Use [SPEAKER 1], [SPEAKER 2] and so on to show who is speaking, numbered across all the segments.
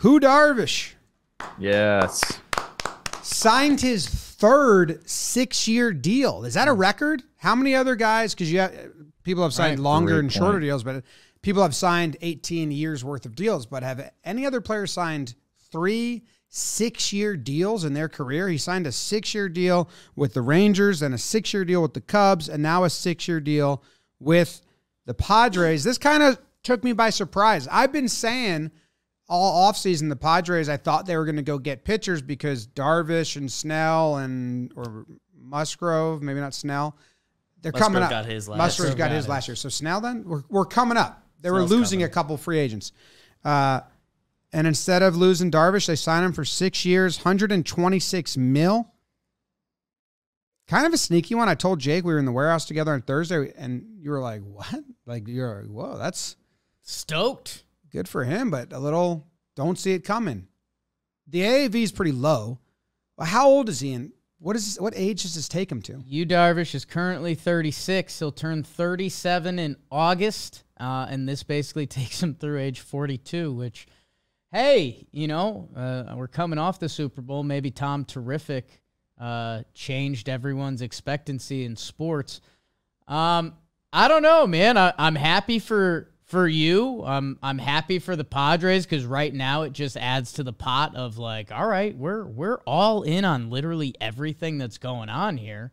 [SPEAKER 1] Darvish.
[SPEAKER 2] Yes.
[SPEAKER 1] Signed his third 6-year deal. Is that a record? How many other guys? Because people have signed longer and shorter deals, but people have signed 18 years worth of deals. But have any other players signed 3 6-year deals in their career? He signed a 6-year deal with the Rangers and a 6-year deal with the Cubs and now a 6-year deal with the Padres. This kind of took me by surprise. I've been saying all offseason the Padres, I thought they were going to go get pitchers because Darvish and Snell or Musgrove, maybe not Snell, they're coming up. Musgrove's got his last year. So Snell then, we're coming up. They were losing a couple free agents. And instead of losing Darvish, they signed him for 6 years, $126 million. Kind of a sneaky one. I told Jake we were in the warehouse together on Thursday, and you were like, what? Like, you're like, whoa, that's
[SPEAKER 3] stoked.
[SPEAKER 1] Good for him, but a little don't see it coming. The AAV is pretty low. Well, how old is he, and what age does this take him to?
[SPEAKER 3] Yu Darvish is currently 36. He'll turn 37 in August, and this basically takes him through age 42, which, hey, we're coming off the Super Bowl. Maybe Tom Terrific changed everyone's expectancy in sports. I don't know, man. I'm happy for you. I'm happy for the Padres because right now it just adds to the pot of like, all right, we're all in on literally everything that's going on here.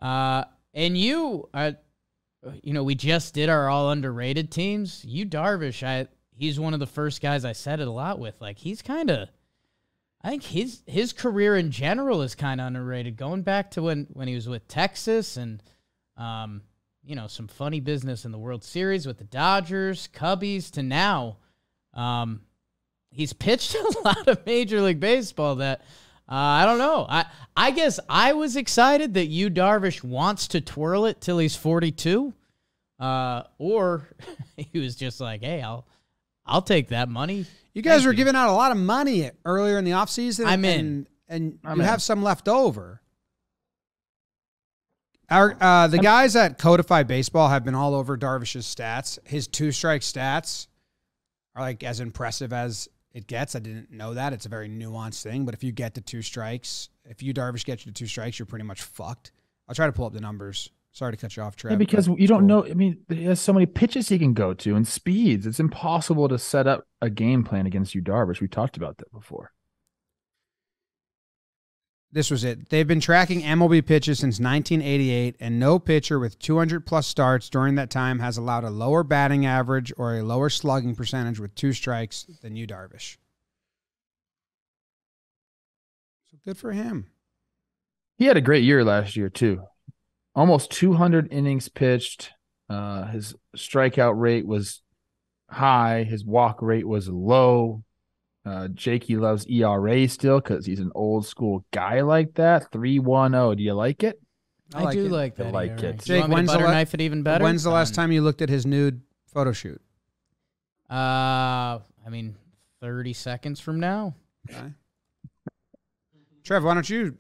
[SPEAKER 3] And we just did our all underrated teams. Yu Darvish, he's one of the first guys I said it a lot with. Like he's kind of, I think his career in general is kind of underrated. Going back to when he was with Texas and some funny business in the World Series with the Dodgers, Cubbies, to now. He's pitched a lot of Major League Baseball that, I don't know. I guess I was excited that Yu Darvish wants to twirl it till he's 42. Or he was just like, hey, I'll take that money.
[SPEAKER 1] You guys were giving out a lot of money earlier in the offseason.
[SPEAKER 3] I'm in.
[SPEAKER 1] And you have some left over. The guys at Codify Baseball have been all over Darvish's stats. His 2-strike stats are like as impressive as it gets. I didn't know that. It's a very nuanced thing. But if you get to 2 strikes, if you Darvish gets you to 2 strikes, you're pretty much fucked. I'll try to pull up the numbers. Sorry to cut you off, Trev.
[SPEAKER 2] Yeah, because you don't know. I mean, he has so many pitches he can go to and speeds. It's impossible to set up a game plan against Yu Darvish. We talked about that before.
[SPEAKER 1] This was it. They've been tracking MLB pitches since 1988, and no pitcher with 200-plus starts during that time has allowed a lower batting average or a lower slugging percentage with 2 strikes than Yu Darvish. So good for him.
[SPEAKER 2] He had a great year last year, too. Almost 200 innings pitched. His strikeout rate was high. His walk rate was low. Jakey loves ERA still because he's an old school guy like that. 3.10. Do you like it?
[SPEAKER 3] I do like that.
[SPEAKER 2] I like it.
[SPEAKER 1] Jake,
[SPEAKER 3] when's the knife it even better?
[SPEAKER 1] When's the last time you looked at his nude photo shoot?
[SPEAKER 3] 30 seconds from now.
[SPEAKER 1] Okay. Trev, why don't you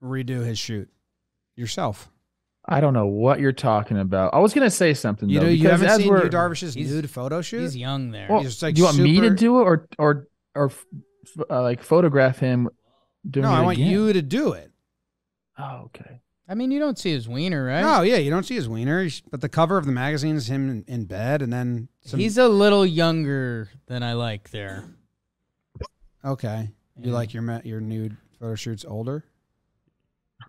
[SPEAKER 1] redo his shoot yourself?
[SPEAKER 2] I don't know what you're talking about. I was going to say something, though.
[SPEAKER 1] You haven't seen Yu Darvish's nude photo shoot?
[SPEAKER 3] He's young there.
[SPEAKER 2] Well, do you want me to do it or like photograph him doing it again?
[SPEAKER 1] No, I want you to do it.
[SPEAKER 2] Oh, okay.
[SPEAKER 3] I mean, you don't see his wiener, right?
[SPEAKER 1] No, yeah, you don't see his wiener. But the cover of the magazine is him in bed, and then
[SPEAKER 3] he's a little younger than I like there.
[SPEAKER 1] Okay. You like your nude photo shoots older?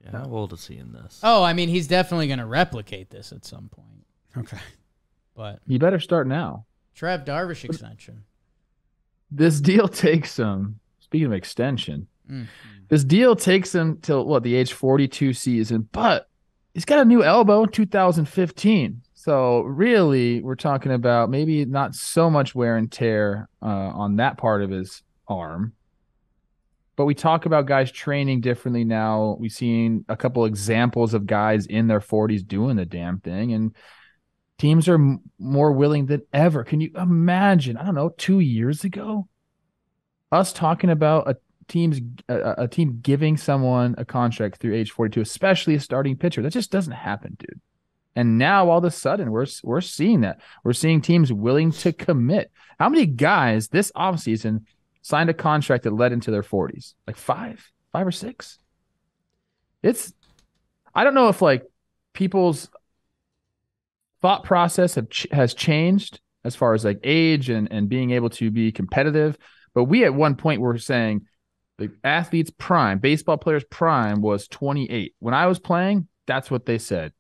[SPEAKER 4] Yeah, how old is he in this?
[SPEAKER 3] Oh, I mean, he's definitely going to replicate this at some point.
[SPEAKER 1] Okay.
[SPEAKER 3] But
[SPEAKER 2] you better start now.
[SPEAKER 3] Trev Darvish extension.
[SPEAKER 2] This deal takes him, speaking of extension, this deal takes him till, the age 42 season, but he's got a new elbow in 2015. So really, we're talking about maybe not so much wear and tear on that part of his arm. But we talk about guys training differently now. We've seen a couple examples of guys in their 40s doing the damn thing, and teams are more willing than ever. Can you imagine, 2 years ago, us talking about a team giving someone a contract through age 42, especially a starting pitcher? That just doesn't happen, dude. And now all of a sudden we're seeing that. We're seeing teams willing to commit. How many guys this offseason signed a contract that led into their 40s? Like five or six? I don't know if like people's thought process has changed as far as like age and being able to be competitive. But we at one point were saying the athlete's prime, baseball player's prime was 28. When I was playing, that's what they said.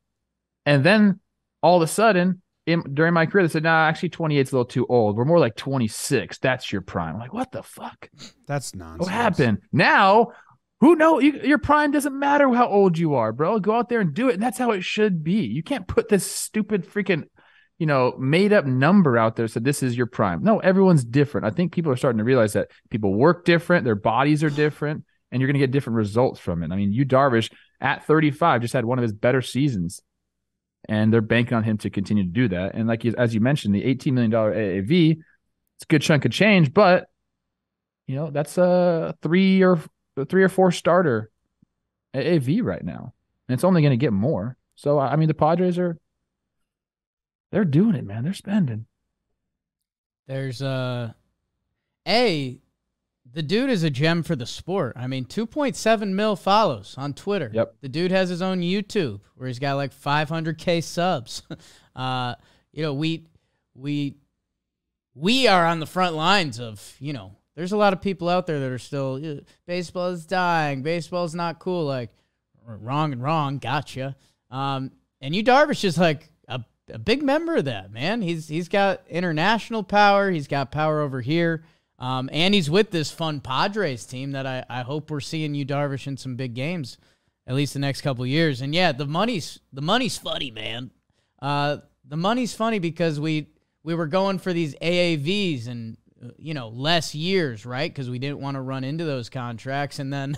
[SPEAKER 2] And then all of a sudden, during my career, they said, nah, actually 28 is a little too old. We're more like 26. That's your prime. I'm like, what the fuck?
[SPEAKER 1] That's nonsense.
[SPEAKER 2] What happened? Now, who knows? Your prime doesn't matter how old you are, bro. Go out there and do it. And that's how it should be. You can't put this stupid freaking, made up number out there. So this is your prime. No, everyone's different. I think people are starting to realize that people work different. Their bodies are different. And you're going to get different results from it. I mean, Darvish at 35 just had one of his better seasons. And they're banking on him to continue to do that. And like as you mentioned, the $18 million AAV, it's a good chunk of change, but that's a three or four starter AAV right now. And it's only going to get more. So I mean, the Padres they're doing it, man. They're spending.
[SPEAKER 3] There's the dude is a gem for the sport. I mean, 2.7 mil follows on Twitter.
[SPEAKER 2] Yep.
[SPEAKER 3] The dude has his own YouTube where he's got like 500K subs. We are on the front lines of, there's a lot of people out there that are still, baseball is dying. Baseball is not cool. Like, wrong. Gotcha. And Darvish is like a big member of that, man. He's got international power. He's got power over here. And he's with this fun Padres team that I hope we're seeing Darvish in some big games, at least the next couple of years. And yeah, the money's funny, man. The money's funny because we were going for these AAVs and less years, right? Because we didn't want to run into those contracts. And then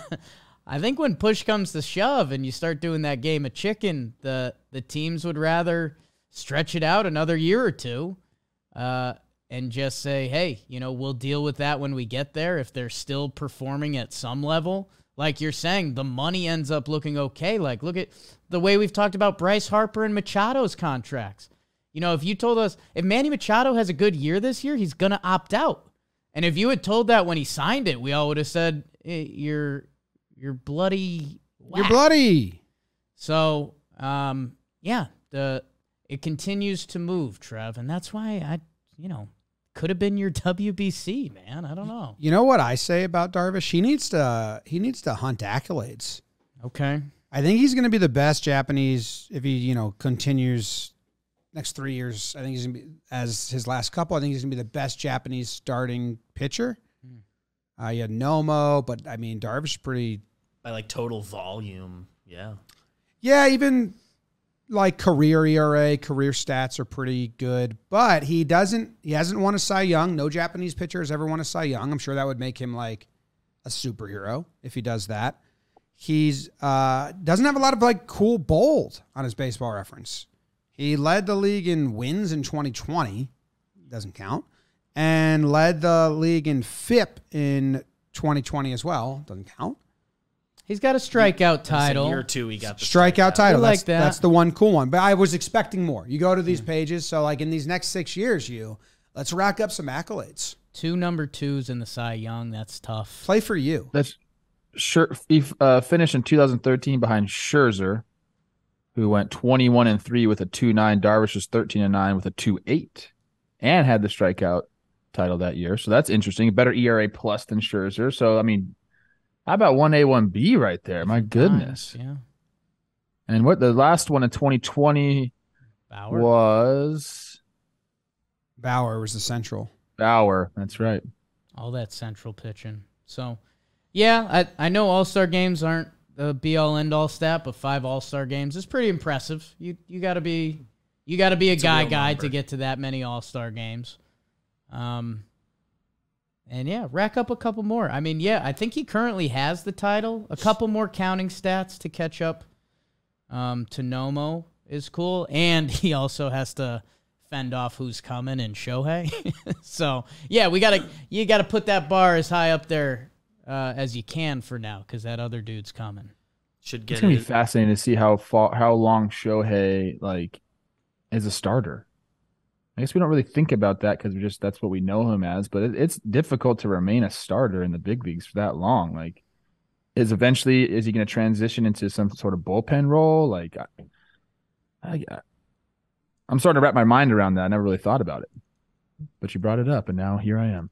[SPEAKER 3] I think when push comes to shove and you start doing that game of chicken, the teams would rather stretch it out another year or two. And just say, hey, we'll deal with that when we get there. If they're still performing at some level, like you're saying, the money ends up looking okay. Like, look at the way we've talked about Bryce Harper and Machado's contracts. If you told us, if Manny Machado has a good year this year, he's going to opt out. And if you had told that when he signed it, we all would have said, you're bloody. Whack.
[SPEAKER 1] You're bloody.
[SPEAKER 3] So, it continues to move, Trev. And that's why could have been your WBC, man. I don't know.
[SPEAKER 1] You know what I say about Darvish? He needs to hunt accolades.
[SPEAKER 3] Okay.
[SPEAKER 1] I think he's going to be the best Japanese if he, continues next 3 years. I think he's going to be, as his last couple, I think he's going to be the best Japanese starting pitcher. You had Nomo, but I mean, Darvish is pretty.
[SPEAKER 4] By like total volume. Yeah.
[SPEAKER 1] Yeah, even like career ERA, career stats are pretty good, but he hasn't won a Cy Young. No Japanese pitcher has ever won a Cy Young. I'm sure that would make him like a superhero if he does that. He's doesn't have a lot of like cool bold on his Baseball Reference. He led the league in wins in 2020. Doesn't count. And led the league in FIP in 2020 as well. Doesn't count.
[SPEAKER 3] He's got a strikeout title.
[SPEAKER 4] Year two, he got the
[SPEAKER 1] strikeout title.
[SPEAKER 3] That's
[SPEAKER 1] the one cool one. But I was expecting more. You go to these pages, so like in these next 6 years, let's rack up some accolades.
[SPEAKER 3] 2 number 2s in the Cy Young. That's tough.
[SPEAKER 1] Play for you.
[SPEAKER 2] That's sure. He finished in 2013 behind Scherzer, who went 21-3 with a 2.9. Darvish was 13-9 with a 2.8, and had the strikeout title that year. So that's interesting. A better ERA plus than Scherzer. So I mean, how about 1A, 1B right there? My goodness.
[SPEAKER 3] Yeah.
[SPEAKER 2] And what the last one in 2020 was?
[SPEAKER 1] Bauer was the central.
[SPEAKER 2] Bauer, that's right.
[SPEAKER 3] All that central pitching. So, yeah, I know All-Star games aren't the be-all, end-all stat, but 5 All-Star games is pretty impressive. You got to be a guy to get to that many All-Star games. And yeah, rack up a couple more. I mean, yeah, I think he currently has the title. A couple more counting stats to catch up to Nomo is cool. And he also has to fend off who's coming in Shohei. So, yeah, you gotta put that bar as high up there as you can for now, because that other dude's coming.
[SPEAKER 2] It's gonna be fascinating to see how long Shohei as a starter. I guess we don't really think about that because that's what we know him as. But it's difficult to remain a starter in the big leagues for that long. Like, is he going to transition into some sort of bullpen role? Like, I'm starting to wrap my mind around that. I never really thought about it, but you brought it up, and now here I am.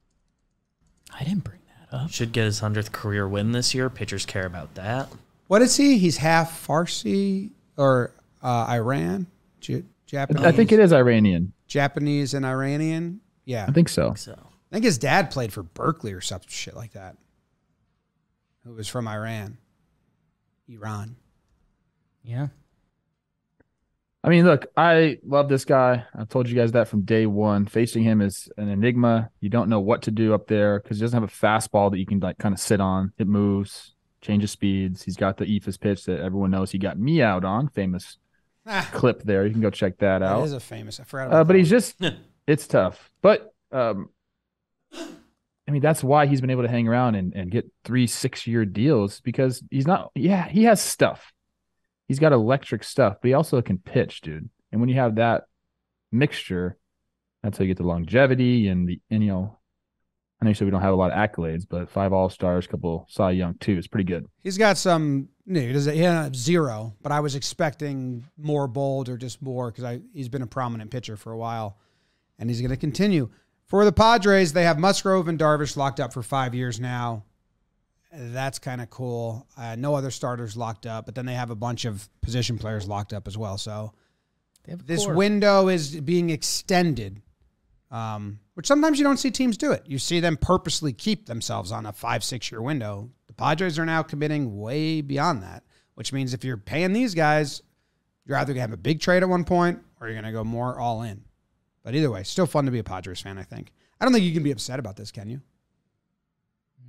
[SPEAKER 3] I didn't bring that up.
[SPEAKER 4] Should get his 100th career win this year. Pitchers care about that.
[SPEAKER 1] What is he? He's half Farsi or Iran, Japanese.
[SPEAKER 2] I think it is Iranian.
[SPEAKER 1] Japanese and Iranian. Yeah,
[SPEAKER 2] I think so.
[SPEAKER 1] I think his dad played for Berkeley or some shit like that. Who was from Iran.
[SPEAKER 3] Yeah.
[SPEAKER 2] I mean, look, I love this guy. I've told you guys that from day one. Facing him is an enigma. You don't know what to do up there because he doesn't have a fastball that you can like kind of sit on. It moves, changes speeds. He's got the eephus pitch that everyone knows he got me out on. Famous clip there. You can go check that out.
[SPEAKER 1] That is a famous. I forgot about
[SPEAKER 2] but he's just, it's tough. But, I mean, that's why he's been able to hang around and get 3 6-year deals because he has stuff. He's got electric stuff, but he also can pitch, dude. And when you have that mixture, that's how you get the longevity and I know you said we don't have a lot of accolades, but 5 All-Stars, couple Cy Young too. It's pretty good.
[SPEAKER 1] He's got some. He doesn't have 0, but I was expecting more bold or just more because he's been a prominent pitcher for a while, and he's going to continue. For the Padres, they have Musgrove and Darvish locked up for 5 years now. That's kind of cool. No other starters locked up, but then they have a bunch of position players locked up as well. So this window is being extended, which sometimes you don't see teams do it. You see them purposely keep themselves on a 5-6 year window. The Padres are now committing way beyond that, which means if you're paying these guys, you're either going to have a big trade at one point or you're going to go more all in. But either way, still fun to be a Padres fan, I think. I don't think you can be upset about this, can you?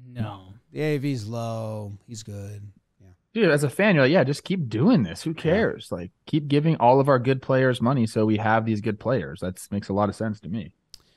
[SPEAKER 3] No.
[SPEAKER 1] The AAV's low. He's good. Yeah.
[SPEAKER 2] Dude, as a fan, you're like, yeah, just keep doing this. Who cares? Like, keep giving all of our good players money so we have these good players. That makes a lot of sense to me.